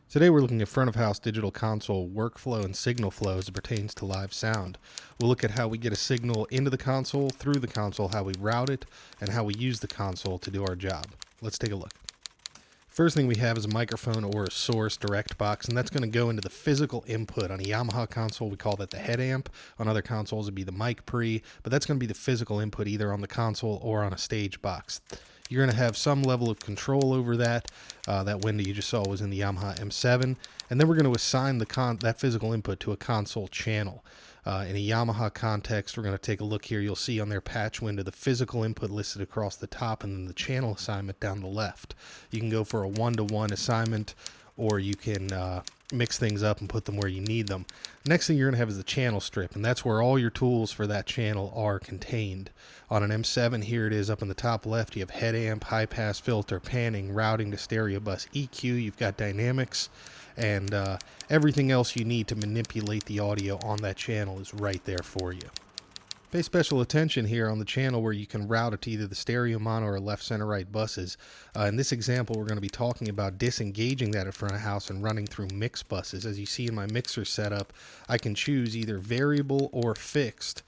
Today we're looking at front of house digital console workflow and signal flow as it pertains to Livesound. We'll look at how we get a signal into the console, through the console, how we route it, and how we use the console to do our job. Let's take a look. First thing we have is a microphone or a source direct box, and that's going to go into the physical input. On a Yamaha console, we call that the head amp. On other consoles, it'd be the mic pre, but that's going to be the physical input either on the console or on a stage box. You're going to have some level of control over that. That window you just saw was in the Yamaha M7. And then we're going to assign that physical input to a console channel. In a Yamaha context, we're going to take a look here. You'll see on their patch window the physical input listed across the top and then the channel assignment down the left. You can go for a one-to-one assignment, or you can mix things up and put them where you need them. Next thing you're going to have is the channel strip, and that's where all your tools for that channel are contained. On an M7, here it is up in the top left. You have head amp, high pass filter, panning, routing to stereo bus, EQ, you've got dynamics, and everything else you need to manipulate the audio on that channel is right there for you. Pay special attention here on the channel where you can route it to either the stereo mono or left, center, right buses. In this example, we're going to be talking about disengaging that at front of house and running through mix buses. As you see in my mixer setup, I can choose either variable or fixed.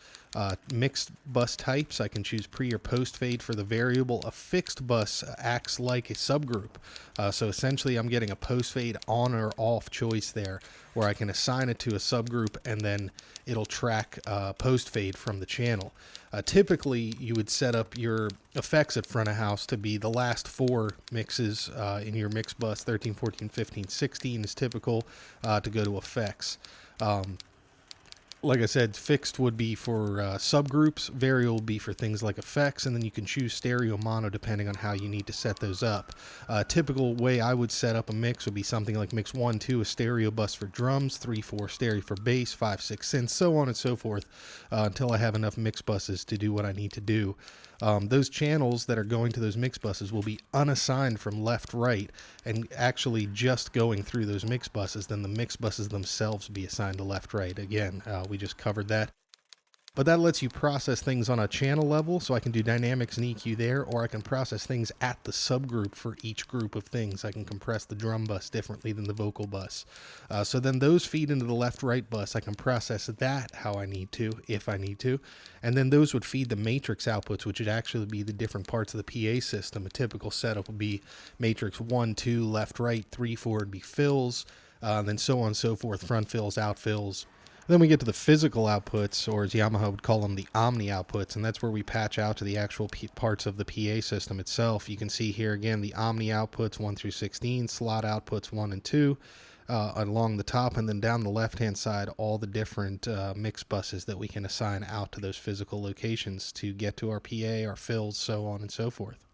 Mixed bus types, I can choose pre or post fade for the variable. A fixed bus acts like a subgroup. So essentially I'm getting a post fade on or off choice there, where I can assign it to a subgroup and then it'll track post fade from the channel. Typically you would set up your effects at front of house to be the last four mixes in your mix bus. 13, 14, 15, 16 is typical to go to effects. Like I said, fixed would be for subgroups, variable would be for things like effects, and then you can choose stereo mono depending on how you need to set those up. Typical way I would set up a mix would be something like mix 1, 2, a stereo bus for drums, 3, 4 stereo for bass, 5, 6 synths, so on and so forth, until I have enough mix buses to do what I need to do. Those channels that are going to those mix buses will be unassigned from left, right, and actually just going through those mix buses. Then the mix buses themselves be assigned to left, right. Again, we just covered that. But that lets you process things on a channel level, so I can do dynamics and EQ there, or I can process things at the subgroup for each group of things. I can compress the drum bus differently than the vocal bus. So then those feed into the left-right bus. I can process that how I need to, if I need to. And then those would feed the matrix outputs, which would actually be the different parts of the PA system. A typical setup would be matrix 1, 2, left, right, 3, 4 would be fills, then so on and so forth, front fills, out fills. Then we get to the physical outputs, or as Yamaha would call them, the omni outputs, and that's where we patch out to the actual parts of the PA system itself. You can see here again the omni outputs 1 through 16, slot outputs 1 and 2 along the top, and then down the left-hand side, all the different mix buses that we can assign out to those physical locations to get to our PA, our fills, so on and so forth.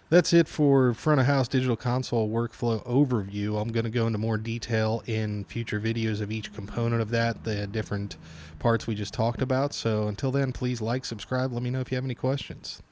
That's it for front of house digital console workflow overview. I'm going to go into more detail in future videos of each component of that, the different parts we just talked about. So until then, please like, subscribe, let me know if you have any questions.